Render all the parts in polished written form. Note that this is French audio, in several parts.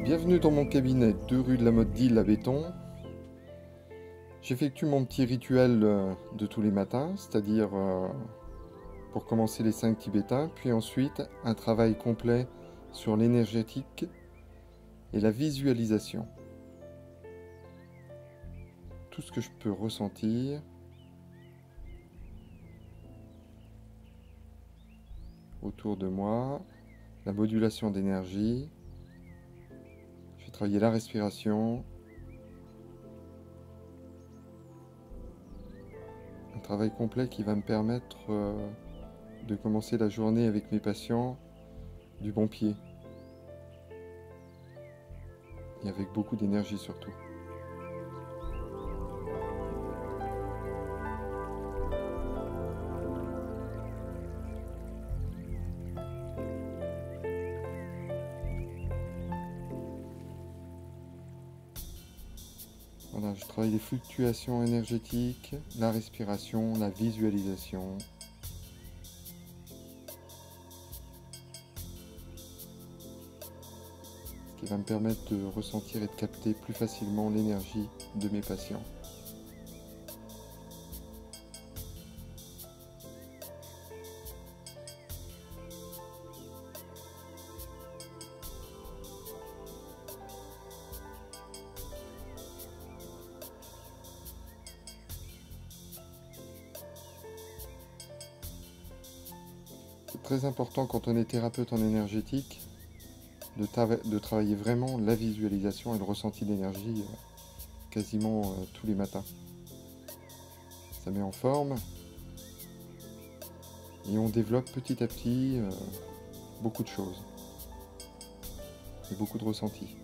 Bienvenue dans mon cabinet, 2 rue de la Motte d'Île à Béton. J'effectue mon petit rituel de tous les matins, c'est-à-dire pour commencer les 5 tibétains, puis ensuite un travail complet sur l'énergétique et la visualisation. Tout ce que je peux ressentir autour de moi, la modulation d'énergie. Je vais travailler la respiration. Un travail complet qui va me permettre de commencer la journée avec mes patients du bon pied. Et avec beaucoup d'énergie surtout. Voilà, je travaille les fluctuations énergétiques, la respiration, la visualisation. Ce qui va me permettre de ressentir et de capter plus facilement l'énergie de mes patients. C'est très important quand on est thérapeute en énergétique de travailler vraiment la visualisation et le ressenti d'énergie quasiment tous les matins. Ça met en forme et on développe petit à petit beaucoup de choses et beaucoup de ressentis.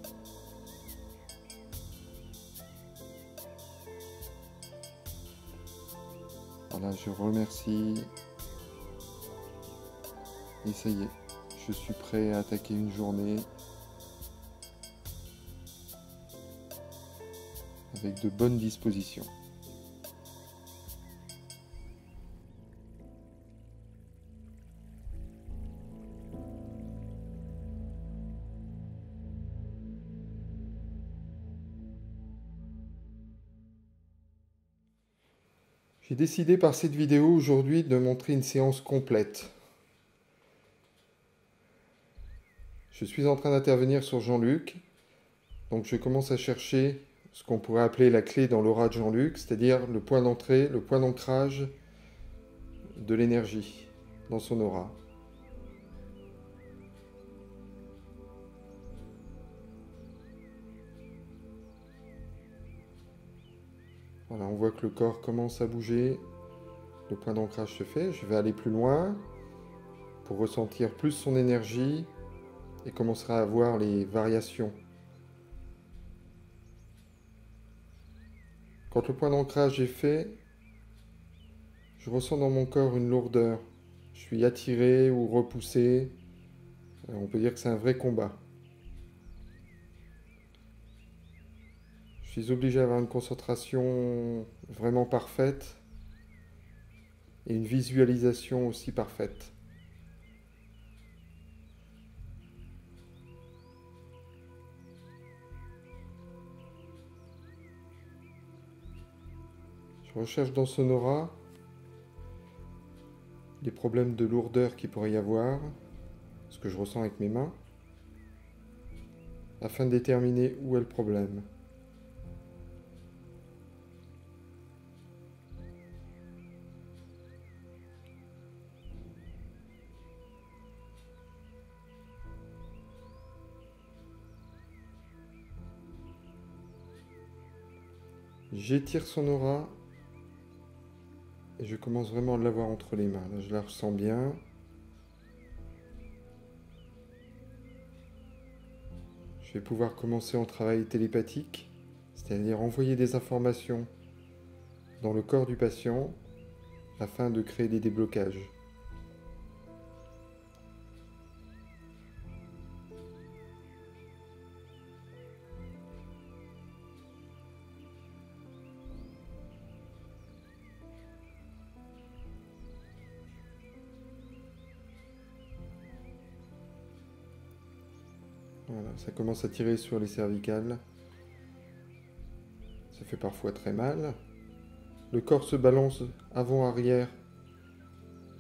Voilà, je remercie. Et ça y est, je suis prêt à attaquer une journée avec de bonnes dispositions. J'ai décidé par cette vidéo aujourd'hui de montrer une séance complète. Je suis en train d'intervenir sur Jean-Luc, donc je commence à chercher ce qu'on pourrait appeler la clé dans l'aura de Jean-Luc, c'est-à-dire le point d'entrée, le point d'ancrage de l'énergie dans son aura. Voilà, on voit que le corps commence à bouger, le point d'ancrage se fait, je vais aller plus loin pour ressentir plus son énergie et commencer à voir les variations. Quand le point d'ancrage est fait, je ressens dans mon corps une lourdeur. Je suis attiré ou repoussé. On peut dire que c'est un vrai combat. Je suis obligé d'avoir une concentration vraiment parfaite et une visualisation aussi parfaite. Je recherche dans son aura les problèmes de lourdeur qu'il pourrait y avoir, ce que je ressens avec mes mains, afin de déterminer où est le problème. J'étire son aura et je commence vraiment à l'avoir entre les mains. Là, je la ressens bien. Je vais pouvoir commencer en travail télépathique, c'est-à-dire envoyer des informations dans le corps du patient afin de créer des déblocages. Voilà, ça commence à tirer sur les cervicales. Ça fait parfois très mal. Le corps se balance avant-arrière.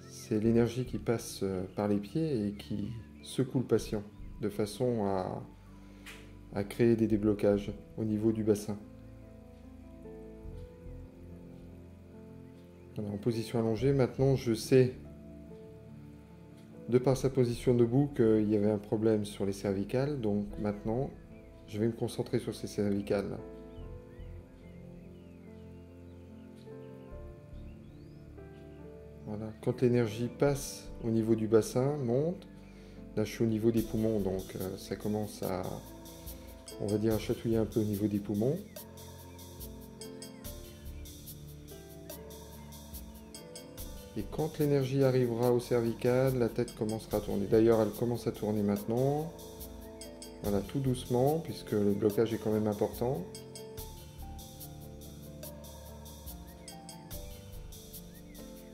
C'est l'énergie qui passe par les pieds et qui secoue le patient de façon à créer des déblocages au niveau du bassin. Voilà, en position allongée, maintenant je sais, de par sa position debout, qu'il y avait un problème sur les cervicales. Donc maintenant, je vais me concentrer sur ces cervicales. Voilà. Quand l'énergie passe au niveau du bassin, monte, là je suis au niveau des poumons, donc ça commence à, on va dire, à chatouiller un peu au niveau des poumons. Et quand l'énergie arrivera au cervical, la tête commencera à tourner. D'ailleurs, elle commence à tourner maintenant. Voilà, tout doucement, puisque le blocage est quand même important.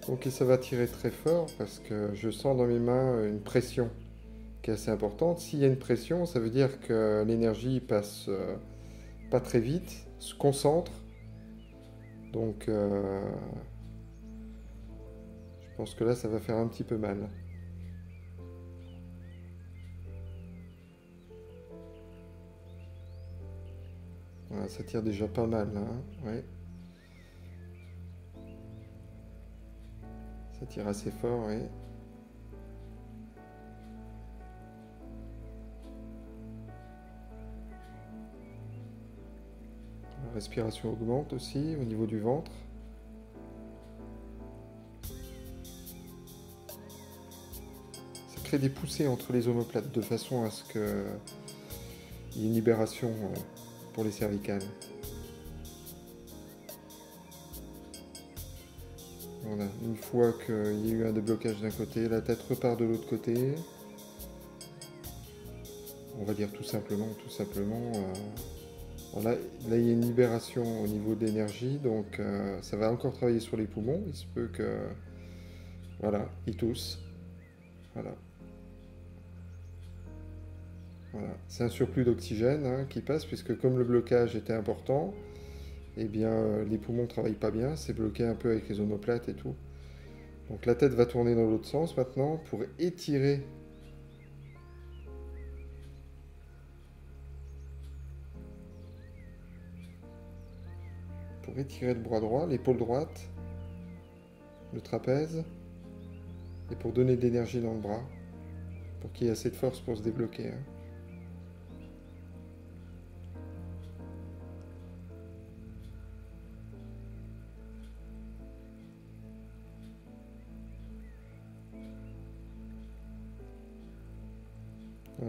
Donc, et ça va tirer très fort, parce que je sens dans mes mains une pression qui est assez importante. S'il y a une pression, ça veut dire que l'énergie passe pas très vite, se concentre. Donc, je pense que là, ça va faire un petit peu mal. Voilà, ça tire déjà pas mal, là, hein. Ouais. Ça tire assez fort, oui. La respiration augmente aussi au niveau du ventre. Ça crée des poussées entre les omoplates de façon à ce qu'il y ait une libération pour les cervicales. Voilà, une fois qu'il y a eu un déblocage d'un côté, la tête repart de l'autre côté. On va dire tout simplement, voilà, là il y a une libération au niveau de l'énergie, donc ça va encore travailler sur les poumons. Il se peut que, voilà, ils toussent. Voilà. Voilà. C'est un surplus d'oxygène, hein, qui passe, puisque comme le blocage était important, eh bien les poumons ne travaillent pas bien, c'est bloqué un peu avec les omoplates et tout. Donc la tête va tourner dans l'autre sens maintenant pour étirer le bras droit, l'épaule droite, le trapèze, et pour donner de l'énergie dans le bras, pour qu'il y ait assez de force pour se débloquer, hein.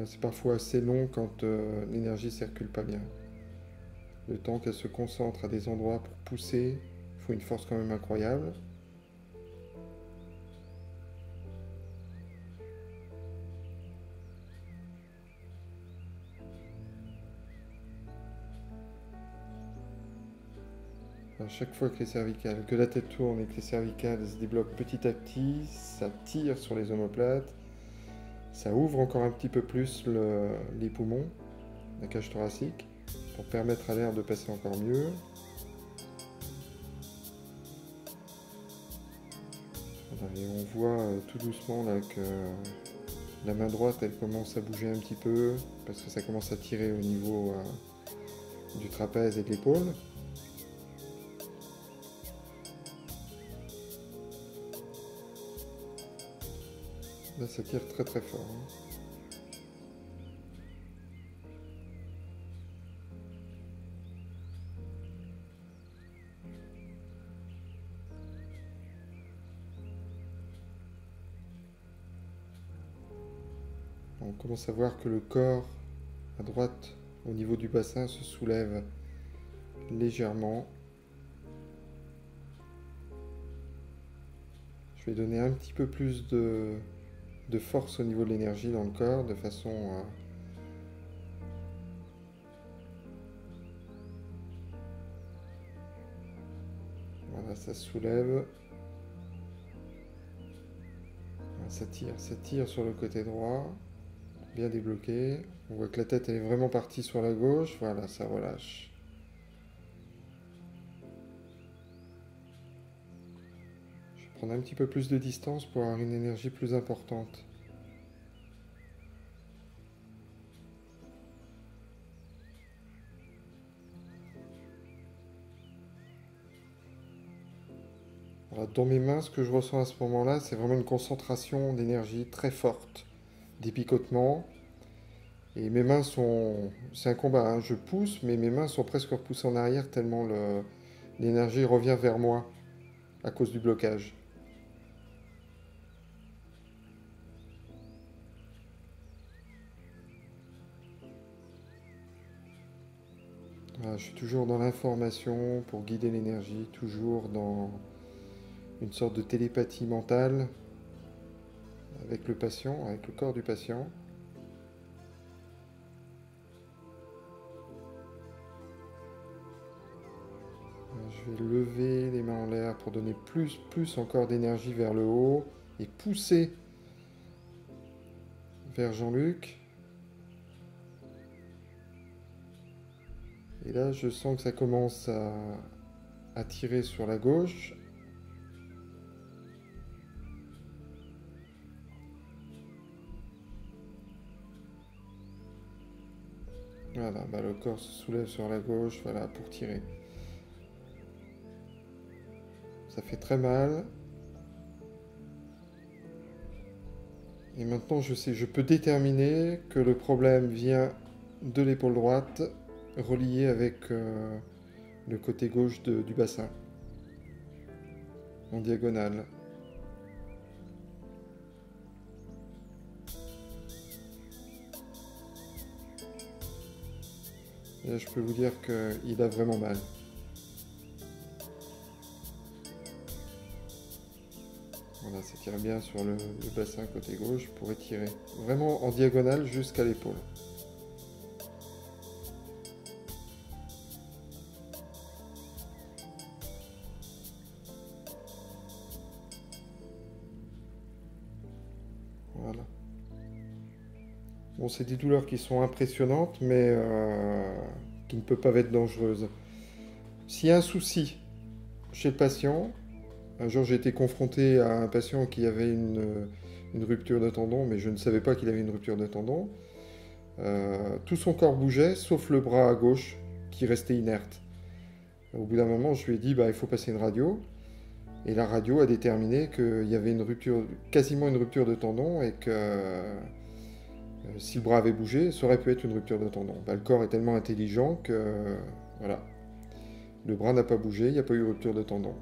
C'est parfois assez long quand l'énergie circule pas bien. Le temps qu'elle se concentre à des endroits pour pousser, il faut une force quand même incroyable. À chaque fois que la tête tourne et que les cervicales se débloquent petit à petit, ça tire sur les omoplates, ça ouvre encore un petit peu plus les poumons, la cage thoracique, pour permettre à l'air de passer encore mieux. Voilà, et on voit tout doucement là que la main droite elle commence à bouger un petit peu, parce que ça commence à tirer au niveau du trapèze et de l'épaule. Là, ça tire très très fort, hein. On commence à voir que le corps à droite, au niveau du bassin, se soulève légèrement. Je vais donner un petit peu plus de force au niveau de l'énergie dans le corps, de façon à... Voilà, ça se soulève. Ça tire sur le côté droit. bien débloqué. On voit que la tête elle est vraiment partie sur la gauche. Voilà, ça relâche. Je vais prendre un petit peu plus de distance pour avoir une énergie plus importante. Voilà, dans mes mains, ce que je ressens à ce moment-là, c'est vraiment une concentration d'énergie très forte, des picotements. Et mes mains sont... C'est un combat, hein. Je pousse, mais mes mains sont presque repoussées en arrière tellement l'énergie revient vers moi à cause du blocage. Voilà, je suis toujours dans l'information pour guider l'énergie, toujours dans une sorte de télépathie mentale avec le patient, avec le corps du patient. Je vais lever les mains en l'air pour donner plus encore d'énergie vers le haut et pousser vers Jean-Luc. Et là, je sens que ça commence à tirer sur la gauche. Voilà, bah le corps se soulève sur la gauche, voilà, pour tirer. Ça fait très mal. Et maintenant, je sais, je peux déterminer que le problème vient de l'épaule droite, relié avec le côté gauche du bassin, en diagonale. Et là, je peux vous dire qu'il a vraiment mal. Voilà, ça tire bien sur le bassin côté gauche pour étirer. Vraiment en diagonale jusqu'à l'épaule. Voilà. Bon, c'est des douleurs qui sont impressionnantes, mais qui ne peuvent pas être dangereuses. S'il y a un souci chez le patient, un jour j'ai été confronté à un patient qui avait une rupture de tendon, mais je ne savais pas qu'il avait une rupture de tendon. Tout son corps bougeait, sauf le bras à gauche qui restait inerte. Au bout d'un moment, je lui ai dit, bah, il faut passer une radio. Et la radio a déterminé qu'il y avait une rupture, quasiment une rupture de tendon, et que si le bras avait bougé, ça aurait pu être une rupture de tendon. Bah, le corps est tellement intelligent que voilà, le bras n'a pas bougé, il n'y a pas eu rupture de tendon.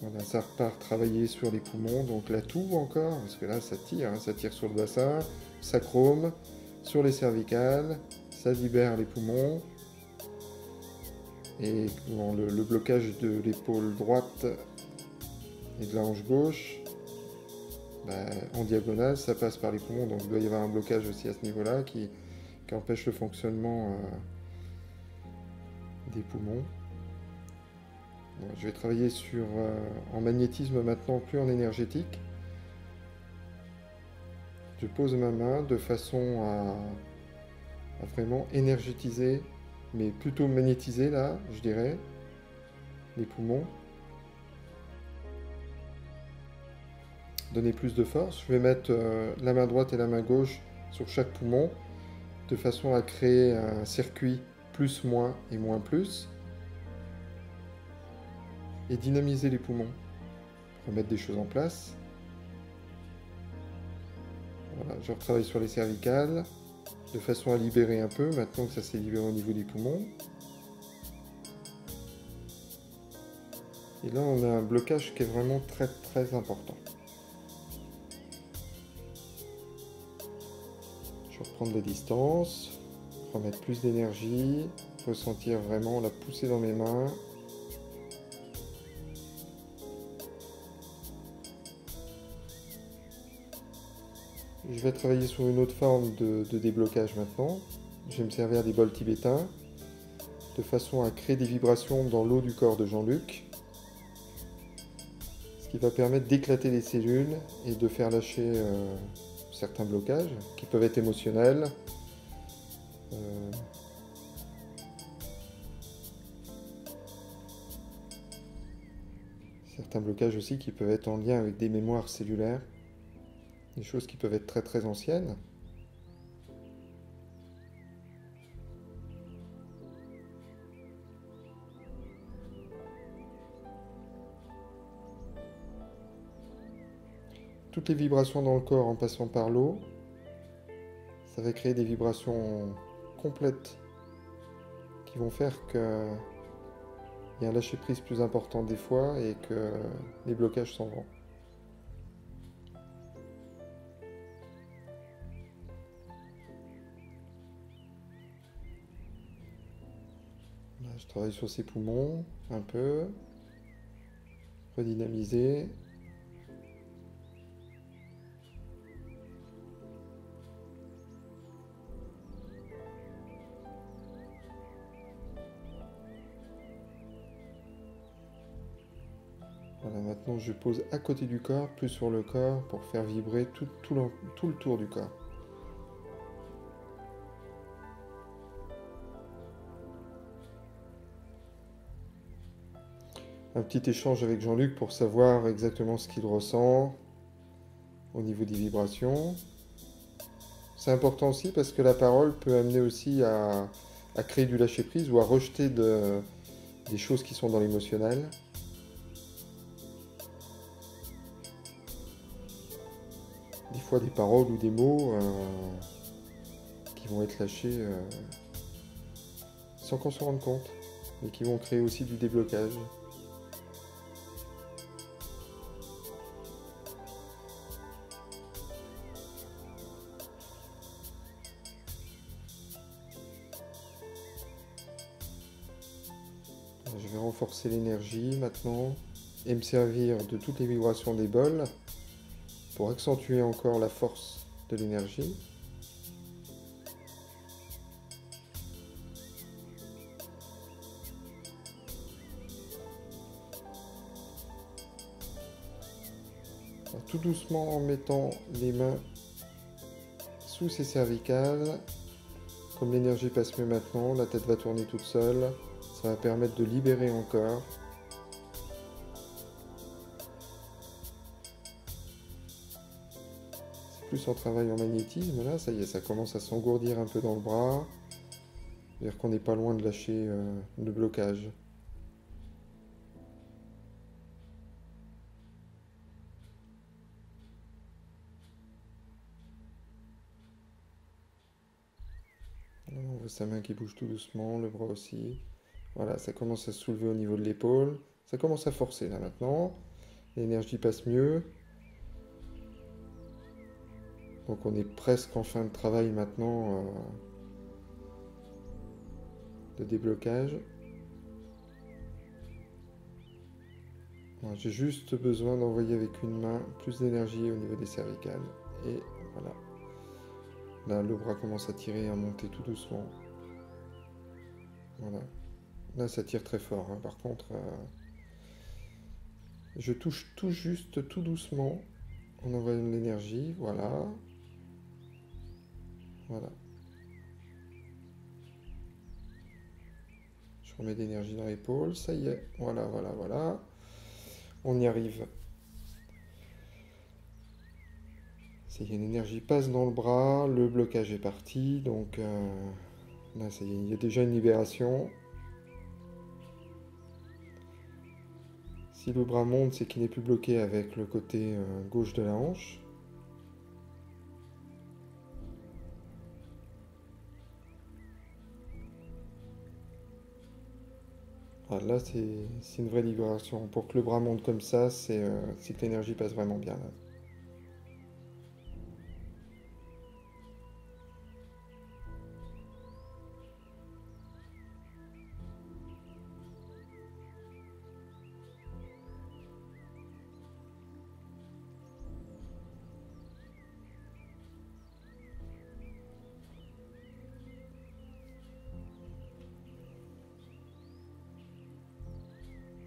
Voilà, ça repart travailler sur les poumons, donc la toux encore, parce que là ça tire, hein, ça tire sur le bassin, sacrum, sur les cervicales, ça libère les poumons. Et bon, le blocage de l'épaule droite et de la hanche gauche, bah, en diagonale, ça passe par les poumons, donc il doit y avoir un blocage aussi à ce niveau-là qui empêche le fonctionnement des poumons. Bon, je vais travailler en magnétisme maintenant, plus en énergétique. Je pose ma main de façon à vraiment énergétiser, mais plutôt magnétiser là, je dirais, les poumons. Donner plus de force. Je vais mettre la main droite et la main gauche sur chaque poumon, de façon à créer un circuit plus, moins et moins, plus. Et dynamiser les poumons. Remettre des choses en place. Voilà, je retravaille sur les cervicales, de façon à libérer un peu, maintenant que ça s'est libéré au niveau des poumons. Et là, on a un blocage qui est vraiment très très important. Je vais reprendre la distance, remettre plus d'énergie, ressentir vraiment la poussée dans mes mains. Je vais travailler sur une autre forme de déblocage maintenant. Je vais me servir des bols tibétains, de façon à créer des vibrations dans l'eau du corps de Jean-Luc. Ce qui va permettre d'éclater les cellules et de faire lâcher certains blocages qui peuvent être émotionnels. Euh, Certains blocages aussi qui peuvent être en lien avec des mémoires cellulaires, des choses qui peuvent être très très anciennes. Toutes les vibrations dans le corps en passant par l'eau, ça va créer des vibrations complètes qui vont faire qu'il y a un lâcher-prise plus important des fois et que les blocages s'en vont. Là, je travaille sur ses poumons un peu, redynamiser. Voilà, maintenant je pose à côté du corps, plus sur le corps, pour faire vibrer tout le tour du corps. Un petit échange avec Jean-Luc pour savoir exactement ce qu'il ressent au niveau des vibrations. C'est important aussi parce que la parole peut amener aussi à créer du lâcher-prise ou à rejeter des choses qui sont dans l'émotionnel. Des fois des paroles ou des mots qui vont être lâchés sans qu'on se rende compte, mais qui vont créer aussi du déblocage. Je vais renforcer l'énergie maintenant et me servir de toutes les vibrations des bols pour accentuer encore la force de l'énergie. Tout doucement en mettant les mains sous ses cervicales. Comme l'énergie passe mieux maintenant, la tête va tourner toute seule. Ça va permettre de libérer encore. C'est plus en travail en magnétisme. Là, ça y est, ça commence à s'engourdir un peu dans le bras. C'est-à-dire qu'on n'est pas loin de lâcher le blocage. On voit sa main qui bouge tout doucement, le bras aussi. Voilà, ça commence à se soulever au niveau de l'épaule. Ça commence à forcer là maintenant. L'énergie passe mieux. Donc on est presque en fin de travail maintenant de déblocage. J'ai juste besoin d'envoyer avec une main plus d'énergie au niveau des cervicales. Et voilà. Là, le bras commence à tirer et à monter tout doucement. Voilà. Là, ça tire très fort. Hein. Par contre, je touche tout juste, tout doucement, en envoyant de l'énergie. Voilà. Voilà. Je remets de l'énergie dans l'épaule. Ça y est. Voilà, voilà, voilà. On y arrive. Ça y est, l'énergie passe dans le bras. Le blocage est parti. Donc, là, ça y est, il y a déjà une libération. Si le bras monte, c'est qu'il n'est plus bloqué avec le côté gauche de la hanche. Ah, là, c'est une vraie libération. Pour que le bras monte comme ça, c'est que l'énergie passe vraiment bien là.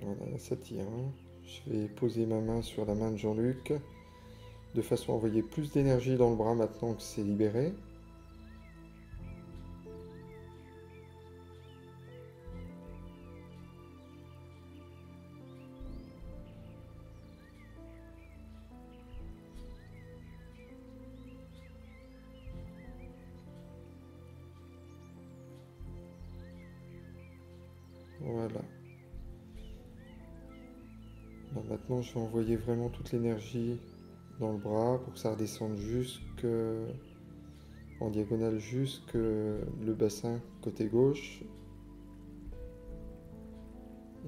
Voilà, ça tire. Hein. Je vais poser ma main sur la main de Jean-Luc, de façon à envoyer plus d'énergie dans le bras maintenant que c'est libéré. Voilà. Alors maintenant, je vais envoyer vraiment toute l'énergie dans le bras pour que ça redescende jusque en diagonale jusque le bassin côté gauche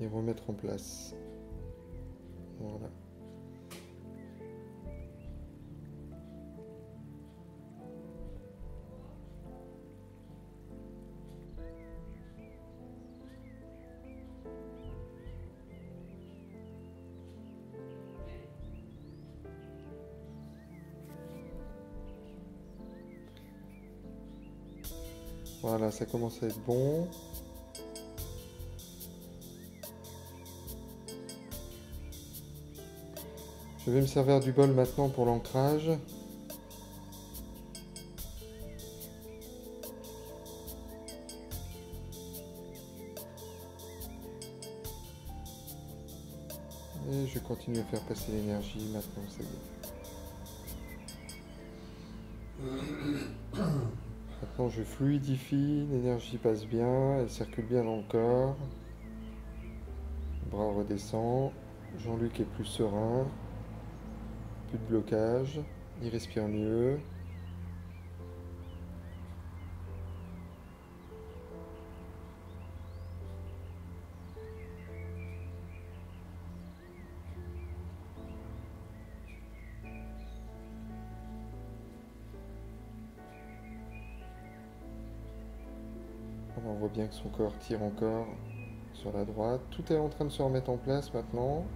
et remettre en place. Voilà. Voilà, ça commence à être bon. Je vais me servir du bol maintenant pour l'ancrage. Et je continue à faire passer l'énergie maintenant, ça y est. Maintenant je fluidifie, l'énergie passe bien, elle circule bien dans le corps. Le bras redescend, Jean-Luc est plus serein, plus de blocage, il respire mieux. On voit bien que son corps tire encore sur la droite. Tout est en train de se remettre en place maintenant.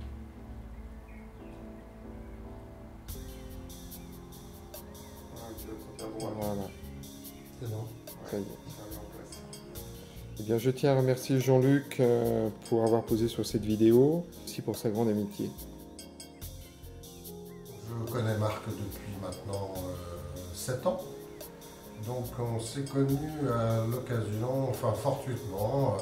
Voilà. C'est bon. Ça y est. Eh bien, je tiens à remercier Jean-Luc pour avoir posé sur cette vidéo, aussi pour sa grande amitié. Je connais Marc depuis maintenant 7 ans. Donc on s'est connus à l'occasion, enfin fortuitement,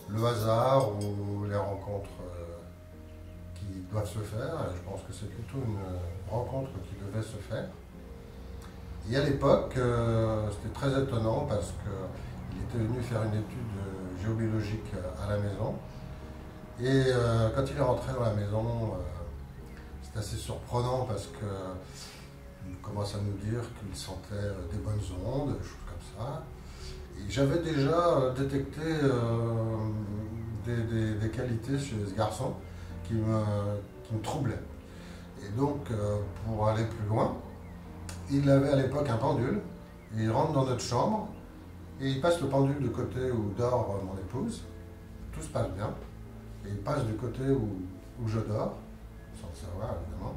le hasard ou les rencontres qui doivent se faire. Et je pense que c'est plutôt une rencontre qui devait se faire. Et à l'époque, c'était très étonnant parce qu'il était venu faire une étude géobiologique à la maison. Et quand il est rentré dans la maison, c'était assez surprenant parce qu'il commence à nous dire qu'il sentait des bonnes ondes, des choses comme ça. Et j'avais déjà détecté des qualités chez ce garçon qui me troublaient. Et donc, pour aller plus loin, il avait à l'époque un pendule. Il rentre dans notre chambre et il passe le pendule du côté où dort mon épouse. Tout se passe bien. Et il passe du côté où je dors, sans le savoir évidemment.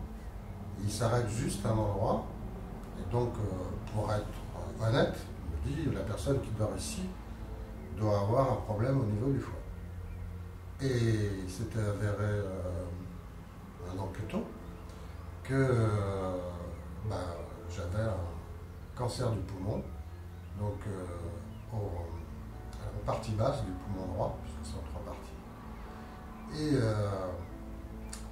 Et il s'arrête juste à un endroit. Et donc, pour être honnête, il me dit la personne qui dort ici doit avoir un problème au niveau du foie. Et il s'était avéré un an plus tôt que j'avais un cancer du poumon, donc en partie basse du poumon droit, puisque c'est en 3 parties.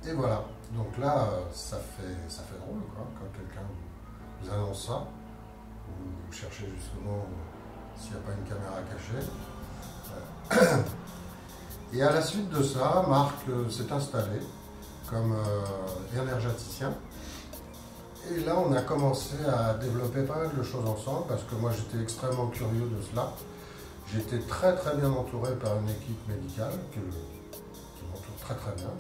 Et voilà, donc là, ça fait drôle quoi, quand quelqu'un vous annonce ça, vous cherchez justement s'il n'y a pas une caméra cachée. Et à la suite de ça, Marc s'est installé comme énergéticien. Et là, on a commencé à développer pas mal de choses ensemble parce que moi, j'étais extrêmement curieux de cela. J'étais très très bien entouré par une équipe médicale qui m'entoure très très bien.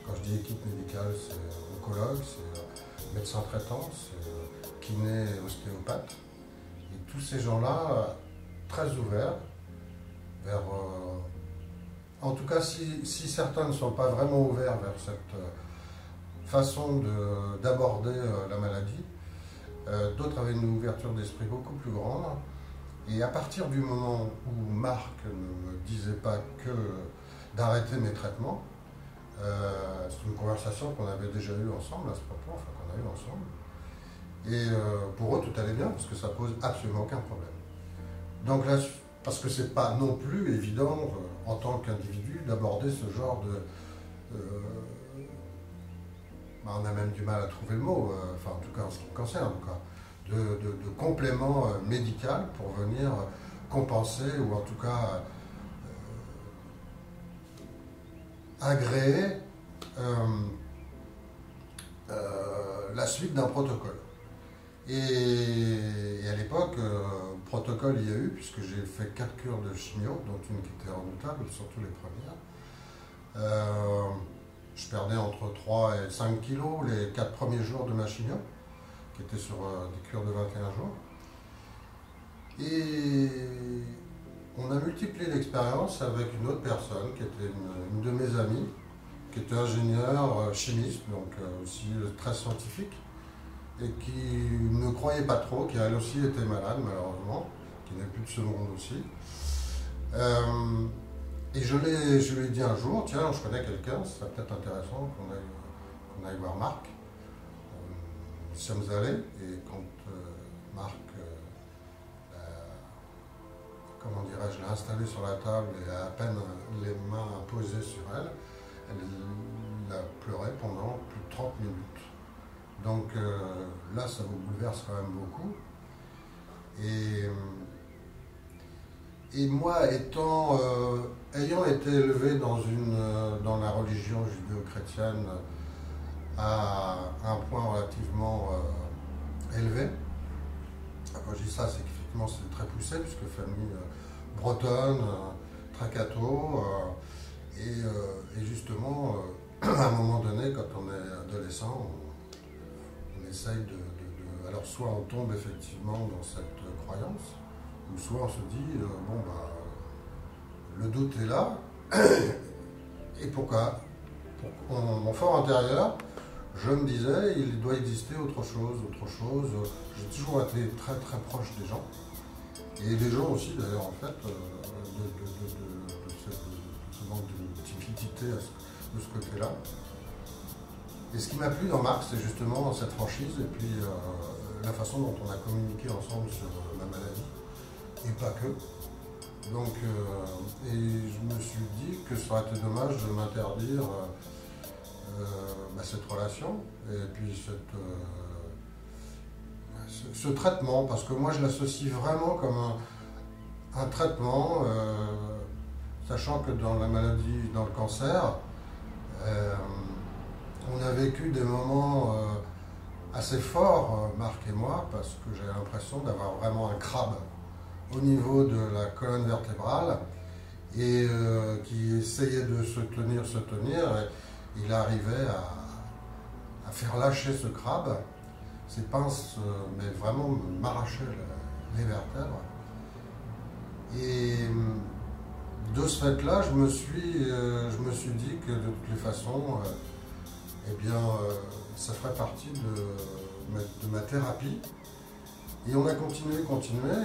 Quand je dis équipe médicale, c'est oncologue, c'est médecin traitant, c'est kiné, ostéopathe. Et tous ces gens-là, très ouverts vers... en tout cas, si certains ne sont pas vraiment ouverts vers cette façon d'aborder la maladie, d'autres avaient une ouverture d'esprit beaucoup plus grande. Et à partir du moment où Marc ne me disait pas que d'arrêter mes traitements. C'est une conversation qu'on avait déjà eue ensemble à ce propos, enfin qu'on a eue ensemble. Et pour eux, tout allait bien, parce que ça pose absolument aucun problème. Donc là, parce que c'est pas non plus évident, en tant qu'individu, d'aborder ce genre de... on a même du mal à trouver le mot, enfin en tout cas en ce qui me concerne, quoi, de complément médical pour venir compenser, ou en tout cas agréer la suite d'un protocole. Et à l'époque, protocole il y a eu, puisque j'ai fait 4 cures de chimio, dont une qui était redoutable, surtout les premières. Je perdais entre 3 et 5 kilos les 4 premiers jours de ma chimio, qui était sur des cures de 21 jours. Et on a multiplié l'expérience avec une autre personne, qui était une de mes amies, qui était ingénieure chimiste, donc aussi très scientifique, et qui ne croyait pas trop, qui elle aussi était malade malheureusement, qui n'est plus de ce monde aussi. Et je lui ai dit un jour, tiens, je connais quelqu'un, ce serait peut-être intéressant qu'on aille voir Marc. Nous sommes allés, et quand Marc, comment dirais-je, l'a installée sur la table et a à peine les mains posées sur elle, elle a pleuré pendant plus de 30 minutes. Donc là, ça vous bouleverse quand même beaucoup. Et moi, ayant été élevé dans la religion judéo-chrétienne à un point relativement élevé, quand je dis ça, c'est qu'effectivement c'est très poussé, puisque famille bretonne, très catho, et justement, à un moment donné, quand on est adolescent, on essaye alors soit on tombe effectivement dans cette croyance, ou soit on se dit, le doute est là, et pourquoi mon fort intérieur, je me disais, il doit exister autre chose. J'ai toujours été très très proche des gens, et des gens aussi d'ailleurs, en fait, de ce manque de timidité de ce côté-là. Et ce qui m'a plu dans Marc, c'est justement cette franchise, et puis la façon dont on a communiqué ensemble sur ma maladie, et pas que. Donc, et je me suis dit que ça aurait été dommage de m'interdire cette relation, et puis ce traitement, parce que moi je l'associe vraiment comme un traitement, sachant que dans la maladie, dans le cancer, on a vécu des moments assez forts, Marc et moi, parce que j'ai l'impression d'avoir vraiment un crabe au niveau de la colonne vertébrale, et qui essayait de se tenir, et il arrivait à faire lâcher ce crabe. Ses pinces, mais vraiment m'arrachaient les vertèbres. Et de ce fait-là, je me suis dit que de toutes les façons, ça ferait partie de ma thérapie. Et on a continué,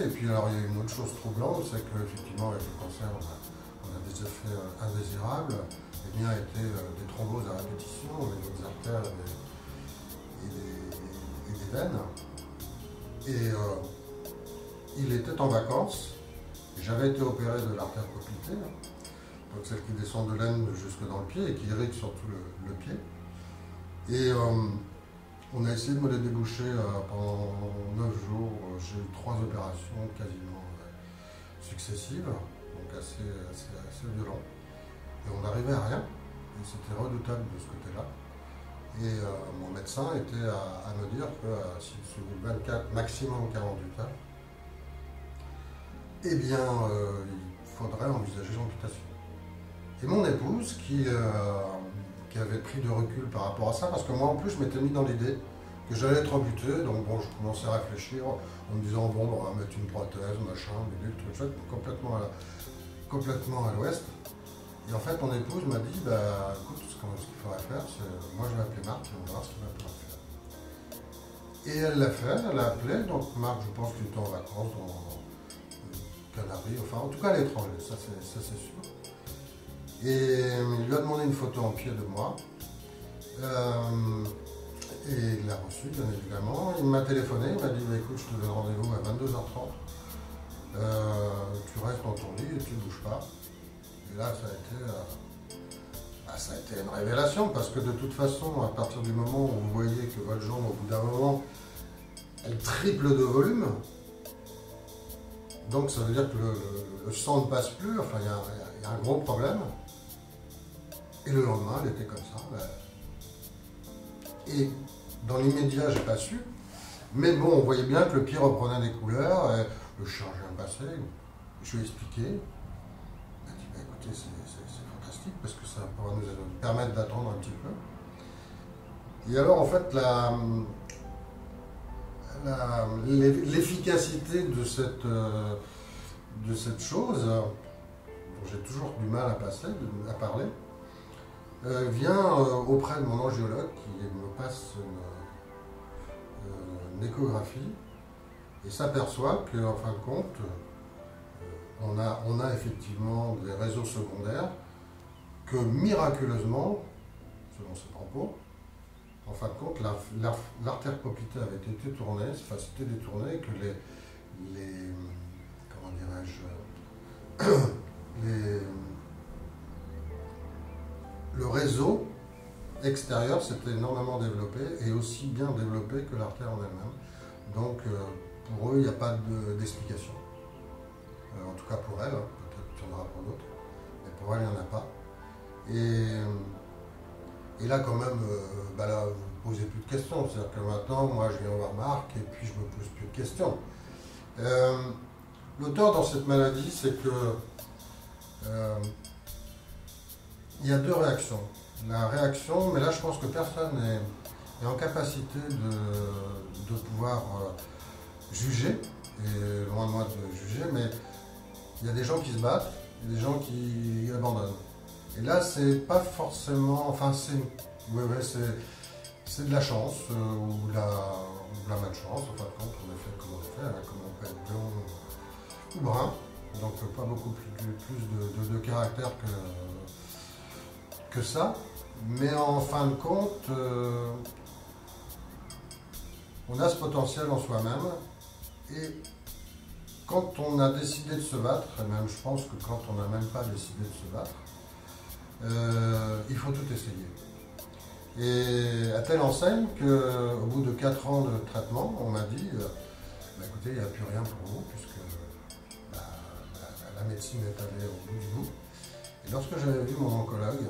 et puis alors il y a une autre chose troublante, c'est qu'effectivement avec le cancer, on a des effets indésirables. Les miens étaient des thromboses à répétition, au niveau des artères et des veines. Et il était en vacances, j'avais été opéré de l'artère poplitée, donc celle qui descend de l'aine jusque dans le pied et qui irrigue surtout le pied. Et on a essayé de me les déboucher pendant 9 jours. J'ai eu 3 opérations quasiment successives, donc assez violent. Et on n'arrivait à rien, et c'était redoutable de ce côté-là. Et mon médecin était à me dire que sur 24, maximum 48 heures, il faudrait envisager l'amputation. Et mon épouse, qui avait pris de recul par rapport à ça, parce que moi en plus je m'étais mis dans l'idée que j'allais être amputé, donc bon, je commençais à réfléchir en me disant bon, on va mettre une prothèse, machin, bébé, le truc, complètement à l'ouest. Et en fait mon épouse m'a dit, écoute, ce qu'il faudrait faire, c'est, moi je vais appeler Marc et on va voir ce qu'il va pouvoir faire. Et elle l'a fait, elle l'a appelé, donc Marc, je pense qu'il était en vacances dans Canaries, enfin en tout cas à l'étranger, ça c'est sûr. Et il lui a demandé une photo en pied de moi. Et il l'a reçu, bien évidemment. Il m'a téléphoné, il m'a dit bah, écoute, je te donne rendez-vous à 22h30. Tu restes dans ton lit et tu ne bouges pas. Et là, ça a été une révélation parce que de toute façon, à partir du moment où vous voyez que votre jambe, au bout d'un moment, elle triple de volume, donc ça veut dire que le sang ne passe plus, enfin il y a un gros problème. Et le lendemain, elle était comme ça. Et dans l'immédiat, j'ai pas su. Mais bon, on voyait bien que le pied reprenait des couleurs, le chirurgien passé, je lui ai expliqué. Il m'a dit, bah, écoutez, c'est fantastique parce que ça pourra nous permettre d'attendre un petit peu. Et alors, en fait, l'efficacité de cette chose, dont j'ai toujours du mal à parler, vient auprès de mon angiologue qui me passe une échographie et s'aperçoit qu'en fin de compte, on a effectivement des réseaux secondaires que miraculeusement, selon ses propos, en fin de compte, l'artère poplitée avait été détournée, enfin c'était détourné, que comment dirais-je, le réseau extérieur s'était énormément développé et aussi bien développé que l'artère en elle-même. Donc pour eux, il n'y a pas d'explication. En tout cas pour elle, hein, peut-être qu'il y en aura pour d'autres, mais pour elle, il n'y en a pas. Et là, quand même, là, vous ne posez plus de questions. C'est-à-dire que maintenant, moi, je viens voir Marc et puis je ne me pose plus de questions. L'auteur dans cette maladie, c'est que il y a deux réactions. La réaction, mais là, je pense que personne n'est en capacité de pouvoir juger, et loin de moi de juger, mais il y a des gens qui se battent, il y a des gens qui abandonnent. Et là, c'est pas forcément, enfin, c'est de la chance ou de la malchance. En fin de compte, on est fait comme on est fait, hein, comme on peut être blond ou brun, donc pas beaucoup plus de caractère que ça. Mais en fin de compte, on a ce potentiel en soi-même et quand on a décidé de se battre, et même je pense que quand on n'a même pas décidé de se battre, il faut tout essayer. Et à telle enseigne qu'au bout de 4 ans de traitement, on m'a dit écoutez, il n'y a plus rien pour vous, puisque la médecine est allée au bout du bout. Et lorsque j'avais vu mon oncologue,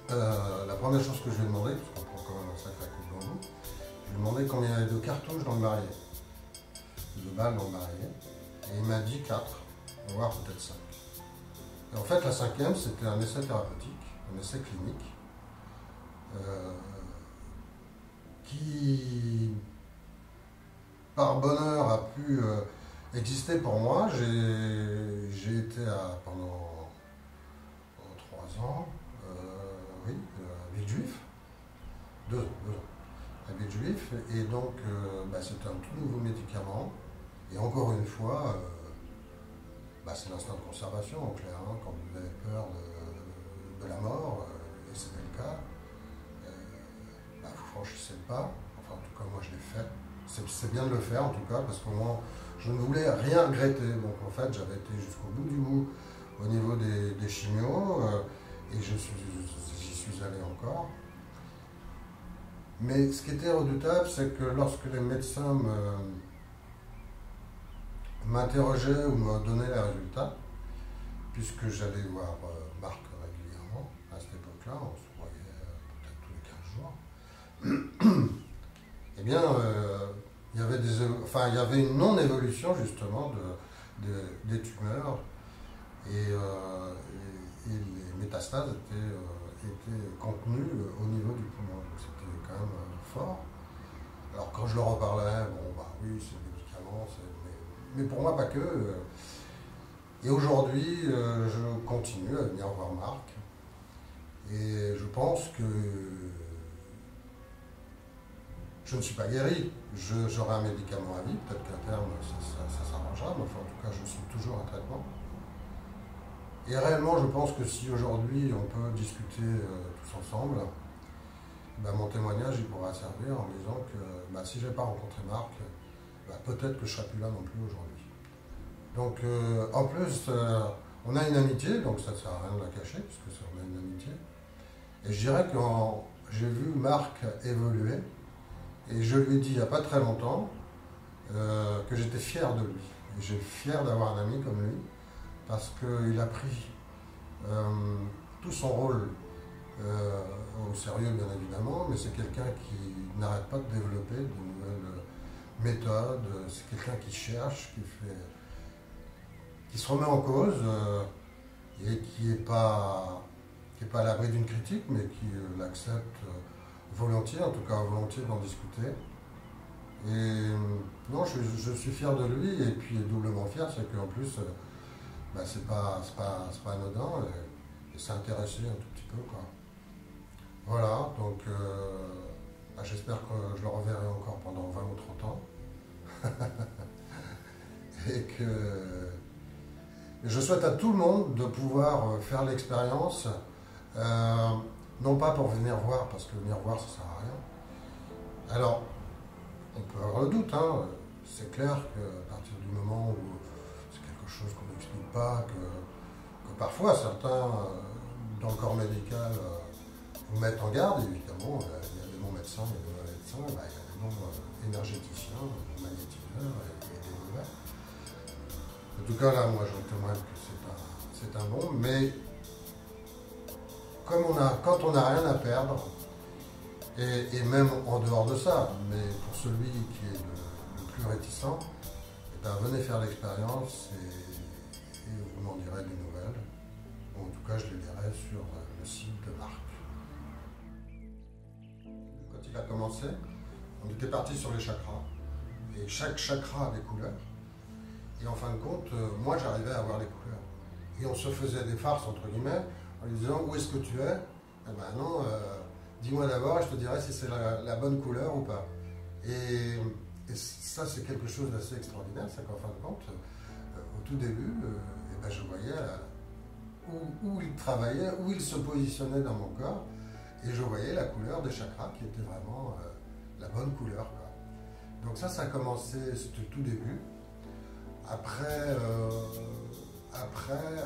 la première chose que je lui ai demandé, parce qu'on prend quand même un sacré coup de bambou, je lui ai demandé combien il y avait de cartouches dans le barillet, de balles dans le barillet, et il m'a dit 4, voire peut-être 5. Et en fait, la 5e, c'était un essai thérapeutique, un essai clinique, qui, par bonheur, a pu exister pour moi. J'ai été pendant 3 ans, à Villejuif, 2 ans, à Villejuif, et donc c'était un tout nouveau médicament, et encore une fois, c'est l'instinct de conservation en clair, hein, quand vous avez peur de la mort, et c'était le cas, vous franchissez le pas, enfin en tout cas moi je l'ai fait, c'est bien de le faire en tout cas, parce qu'au moins je ne voulais rien regretter, donc en fait j'avais été jusqu'au bout du bout au niveau des chimios, et j'y suis allé encore. Mais ce qui était redoutable, c'est que lorsque les médecins m'interrogeaient ou me donnaient les résultats, puisque j'allais voir Marc régulièrement, à cette époque-là, on se voyait peut-être tous les 15 jours, eh bien, il y avait une non-évolution justement des tumeurs, et les métastases étaient contenues au niveau du poumon, donc c'était quand même fort. Alors quand je leur en parlais, oui, c'est le médicament, mais pour moi pas que. Et aujourd'hui, je continue à venir voir Marc, et je pense que je ne suis pas guéri. J'aurai un médicament à vie, peut-être qu'à terme ça s'arrangera, mais enfin, en tout cas je suis toujours en traitement. Et réellement, je pense que si aujourd'hui on peut discuter tous ensemble, ben, mon témoignage il pourra servir en disant que ben, si je n'avais pas rencontré Marc, ben, peut-être que je ne serais plus là non plus aujourd'hui. Donc en plus, on a une amitié, donc ça ne sert à rien de la cacher, puisque on a une amitié. Et je dirais que j'ai vu Marc évoluer, et je lui ai dit il n'y a pas très longtemps que j'étais fier de lui. Et j'ai fier d'avoir un ami comme lui, parce qu'il a pris tout son rôle au sérieux bien évidemment, mais c'est quelqu'un qui n'arrête pas de développer de nouvelles méthodes, c'est quelqu'un qui cherche, qui se remet en cause et qui n'est pas à l'abri d'une critique, mais qui l'accepte volontiers, en tout cas volontiers d'en discuter. Et non, je suis fier de lui, et puis doublement fier, c'est qu'en plus, bah, c'est pas anodin, et c'est intéressé un tout petit peu, quoi. Voilà, donc bah, j'espère que je le reverrai encore pendant 20 ou 30 ans. Et que je souhaite à tout le monde de pouvoir faire l'expérience, non pas pour venir voir, parce que venir voir ça ne sert à rien. Alors, on peut avoir le doute, hein. C'est clair qu'à partir du moment où c'est quelque chose qu'on n'explique pas, que parfois certains dans le corps médical vous mettent en garde, évidemment, il y a des bons médecins, il y a des mauvais médecins, bah, il y a des bons énergéticiens, des magnétiseurs et des mauvais. En tout cas, là, moi, je témoigne que c'est un bon, mais quand on n'a rien à perdre, et même en dehors de ça, mais pour celui qui est le plus réticent, eh ben, venez faire l'expérience et vous m'en direz des nouvelles. Ou en tout cas, je les verrai sur le site de Marc. Quand il a commencé, on était parti sur les chakras, et chaque chakra a des couleurs. Et en fin de compte, moi j'arrivais à voir les couleurs. Et on se faisait des farces, entre guillemets, en lui disant où est-ce que tu es? Eh ben non, dis-moi d'abord et je te dirai si c'est la bonne couleur ou pas. Et ça, c'est quelque chose d'assez extraordinaire, c'est qu'en fin de compte, au tout début, eh ben, je voyais où il travaillait, où il se positionnait dans mon corps, et je voyais la couleur des chakras qui était vraiment la bonne couleur, quoi. Donc ça a commencé, c'était le tout début. Après,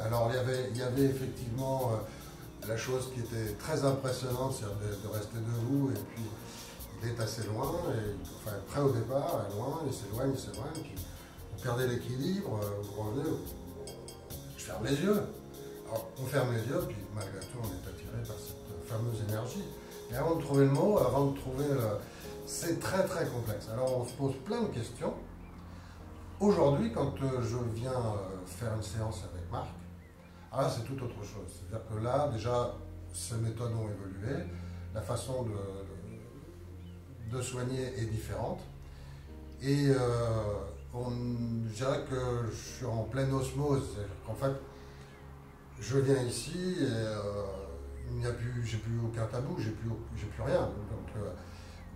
alors il y avait effectivement la chose qui était très impressionnante, c'est de rester debout, et puis il est assez loin, enfin près au départ, loin, il s'éloigne, puis vous perdez l'équilibre, vous revenez, je ferme les yeux. Alors on ferme les yeux, puis malgré tout on est attiré par cette fameuse énergie. Et avant de trouver le mot, c'est très très complexe. Alors on se pose plein de questions. Aujourd'hui, quand je viens faire une séance avec Marc, alors là, c'est tout autre chose. C'est-à-dire que là, déjà, ces méthodes ont évolué, la façon de soigner est différente. Et je dirais que je suis en pleine osmose. En fait, je viens ici et j'ai plus aucun tabou, j'ai plus rien.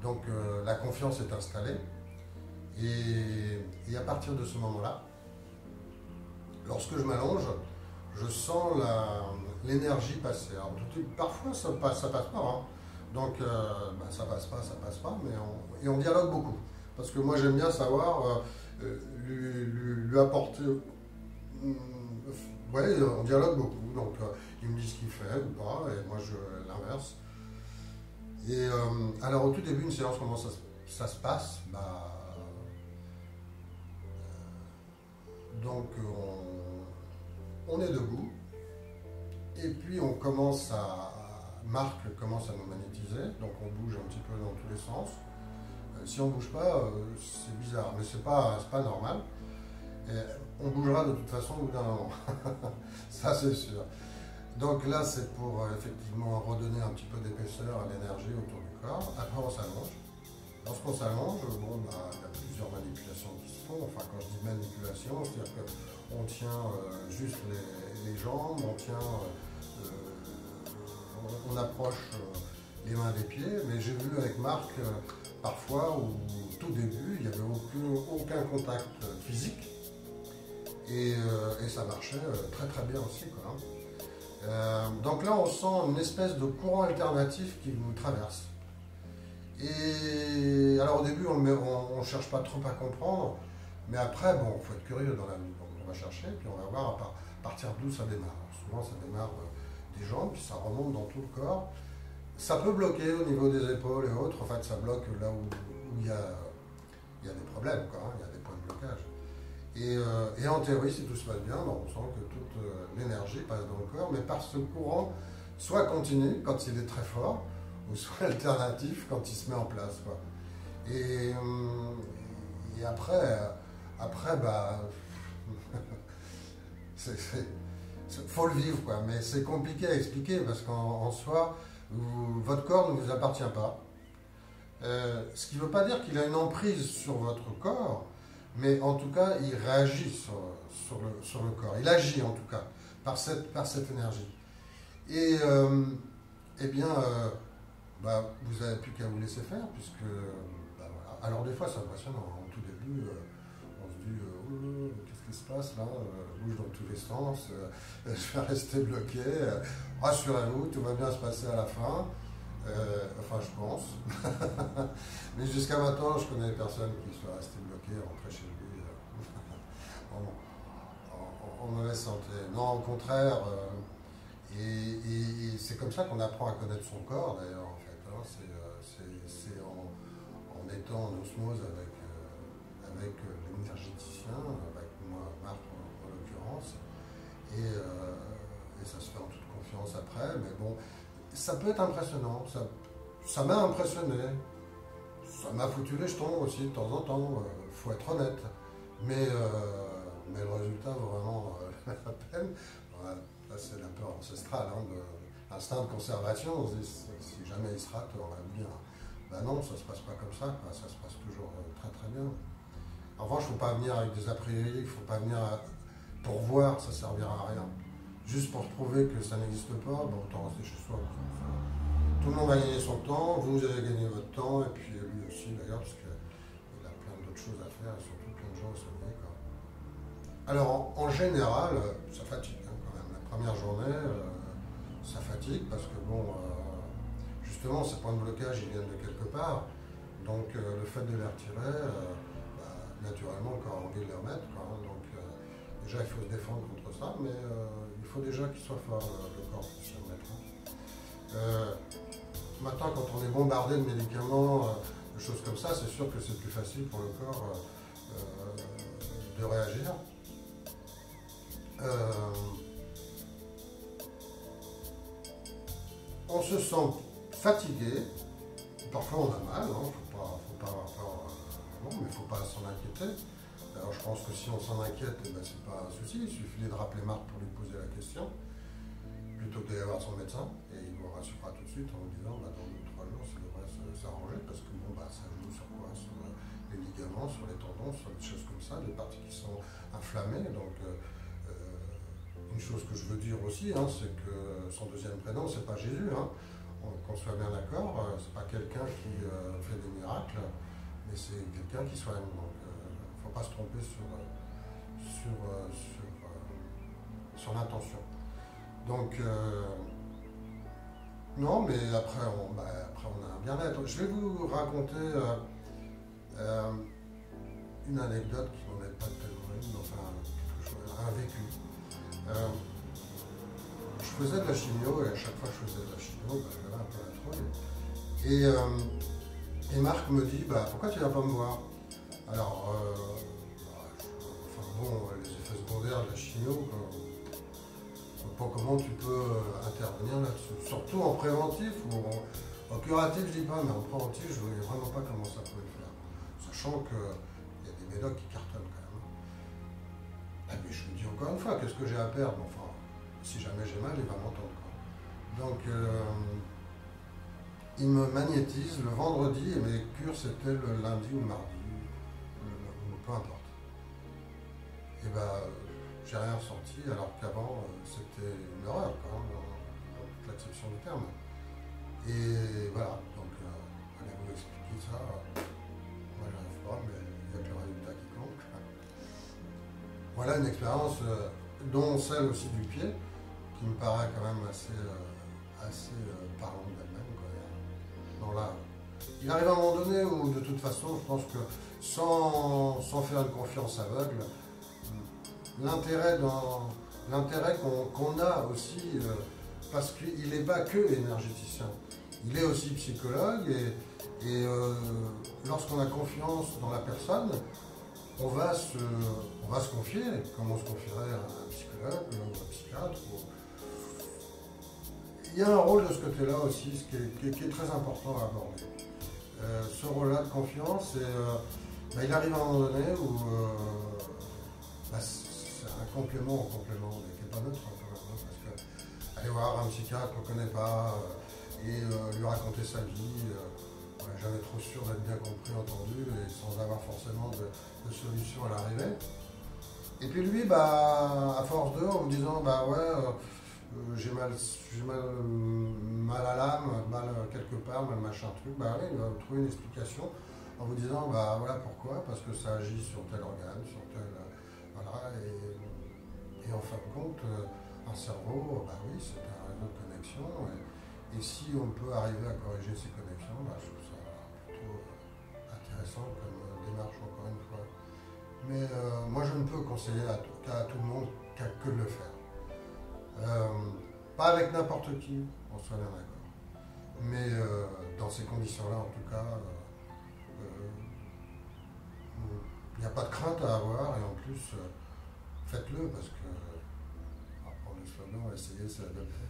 Donc la confiance est installée. Et à partir de ce moment-là, lorsque je m'allonge, je sens l'énergie passer. Alors, parfois, ça passe pas. Hein. Donc, ça passe pas, mais on dialogue beaucoup. Parce que moi, j'aime bien savoir, lui apporter... ouais, on dialogue beaucoup. Donc, il me dit ce qu'il fait ou pas, et moi, je l'inverse. Et alors, au tout début, une séance, comment ça se passe? Donc on est debout et puis Marc commence à nous magnétiser, donc on bouge un petit peu dans tous les sens. Si on ne bouge pas, c'est bizarre, mais c'est pas normal. Et on bougera de toute façon au bout d'un moment, ça c'est sûr. Donc là c'est pour effectivement redonner un petit peu d'épaisseur à l'énergie autour du corps. Après on s'allonge. Lorsqu'on s'allonge, il y a plusieurs manipulations qui se font. Enfin, quand je dis manipulation, c'est-à-dire qu'on tient juste les jambes, on approche les mains des pieds. Mais j'ai vu avec Marc, parfois, au tout début, il n'y avait aucun contact physique. Et ça marchait très très bien aussi, quoi, hein. Donc là, on sent une espèce de courant alternatif qui vous traverse. Et alors au début, on ne cherche pas trop à comprendre, mais après, bon, il faut être curieux dans la vie. Donc on va chercher, puis on va voir à partir d'où ça démarre. Alors, souvent, ça démarre des jambes, puis ça remonte dans tout le corps. Ça peut bloquer au niveau des épaules et autres. En fait, ça bloque là où il y a des problèmes, quoi, hein, il y a des points de blocage. Et en théorie, si tout se passe bien, ben, on sent que toute l'énergie passe dans le corps, mais par ce courant, soit continu quand il est très fort, ou soit alternatif quand il se met en place, quoi. Et, après, bah, faut le vivre, quoi. Mais c'est compliqué à expliquer parce qu'en soi, votre corps ne vous appartient pas. Ce qui ne veut pas dire qu'il a une emprise sur votre corps, mais en tout cas, il réagit sur le corps. Il agit en tout cas par cette énergie. Et eh bien, bah, vous n'avez plus qu'à vous laisser faire, puisque bah, voilà. Alors des fois, c'est impressionnant. Au tout début, on se dit oh, qu'est-ce qui se passe là, bouge dans tous les sens, je vais rester bloqué. Rassurez-vous, tout va bien se passer à la fin. Enfin, je pense. Mais jusqu'à maintenant, je connais personne qui soit resté bloqué, rentré chez lui en mauvaise santé. Non, au contraire. Et c'est comme ça qu'on apprend à connaître son corps, d'ailleurs, en fait. Hein. C'est en étant en osmose avec l'énergéticien, avec moi, Marc en l'occurrence. Et ça se fait en toute confiance après. Mais bon, ça peut être impressionnant. Ça m'a impressionné. Ça m'a foutu les jetons aussi de temps en temps. Faut être honnête. Mais le résultat vaut vraiment la peine. Voilà. Là, c'est la peur ancestrale, hein, l'instinct de conservation. On se dit, si jamais il se rate, on va le dire. Ben non, ça ne se passe pas comme ça, quoi. Ça se passe toujours très très bien. En revanche, il ne faut pas venir avec des a priori, il ne faut pas venir pour voir, ça ne servira à rien. Juste pour prouver que ça n'existe pas, ben, autant rester chez soi. Tout le monde va gagner son temps, vous allez gagner votre temps, et puis lui aussi d'ailleurs, parce qu'il a plein d'autres choses à faire, et surtout plein de gens à soigner, quoi. Alors en général, ça fatigue. Première journée, ça fatigue parce que bon, justement, ces points de blocage, ils viennent de quelque part. Donc le fait de les retirer, bah, naturellement, le corps a envie de les remettre, quoi, hein. Donc déjà, il faut se défendre contre ça, mais il faut déjà qu'il soit fort, le corps, pour se remettre, hein. Maintenant, quand on est bombardé de médicaments, de choses comme ça, c'est sûr que c'est plus facile pour le corps de réagir. On se sent fatigué, parfois on a mal, hein, faut pas avoir peur, non, mais il ne faut pas s'en inquiéter. Alors je pense que si on s'en inquiète, eh ben, c'est pas un souci, il suffit de rappeler Marc pour lui poser la question, plutôt que d'aller voir son médecin, et il vous rassurera tout de suite en vous disant bah, dans 2 ou 3 jours ça devrait s'arranger, parce que bon, bah, ça joue sur quoi? Sur les ligaments, sur les tendons, sur des choses comme ça, des parties qui sont inflammées. Donc une chose que je veux dire aussi, hein, c'est que son deuxième prénom, c'est pas Jésus, hein. Qu'on soit bien d'accord, c'est pas quelqu'un qui fait des miracles, mais c'est quelqu'un qui soigne. Donc il ne faut pas se tromper sur l'intention. Donc non, mais après on a un bien-être. Je vais vous raconter une anecdote qui n'en est pas tellement une, enfin quelque chose, un vécu. Je faisais de la chimio et à chaque fois que je faisais de la chimio, bah, j'avais un peu la trouille. Et Marc me dit bah, pourquoi tu ne viens pas me voir? Alors, enfin bon, les effets secondaires de la chimio, je ne sais pas comment tu peux intervenir là-dessus. Surtout en préventif ou en curatif, je dis pas, mais en préventif, je ne voyais vraiment pas comment ça pouvait le faire. Sachant qu'il y a des médocs qui cartonnent quand même. Ah, mais je me dis encore une fois, qu'est-ce que j'ai à perdre? Enfin, si jamais j'ai mal, il va m'entendre. Donc, il me magnétise le vendredi et mes cures c'était le lundi ou le mardi, peu importe. Et ben, j'ai rien ressenti, alors qu'avant, c'était une horreur, quoi, hein, dans toute l'acception du terme. Et voilà, donc, allez vous expliquer ça. Moi, j'arrive pas, mais il n'y a que le résultat qui compte. voilà une expérience, dont celle aussi du pied, qui me paraît quand même assez parlante d'elle-même, quoi. Non, là, il arrive à un moment donné où, de toute façon, je pense que sans faire une confiance aveugle, l'intérêt qu'on a aussi, parce qu'il n'est pas que énergéticien, il est aussi psychologue, et lorsqu'on a confiance dans la personne, on va se confier, comme on se confierait à un psychologue ou un psychiatre. Il y a un rôle de ce côté-là aussi, qui est très important à aborder. Ce rôle-là de confiance, il arrive à un moment donné où c'est un complément au complément, mais qui n'est pas neutre, parce que aller voir un psychiatre qu'on ne connaît pas et lui raconter sa vie, on n'est jamais trop sûr d'être bien compris, entendu, et sans avoir forcément de solution à l'arrivée. Et puis lui, à force d'eux, en me disant, j'ai mal à l'âme, mal quelque part, mal machin truc, il va vous trouver une explication en vous disant, voilà pourquoi, parce que ça agit sur tel organe, sur tel... voilà, et en fin de compte, un cerveau, oui, c'est un réseau de connexion, et si on peut arriver à corriger ces connexions, je trouve ça plutôt intéressant comme démarche, encore une fois. Mais moi, je ne peux conseiller à tout le monde que de le faire. Pas avec n'importe qui, on soit bien d'accord. Mais dans ces conditions-là, en tout cas, il n'y a pas de crainte à avoir, et en plus, faites-le, parce que, pour le slogan, essayer, c'est adopter.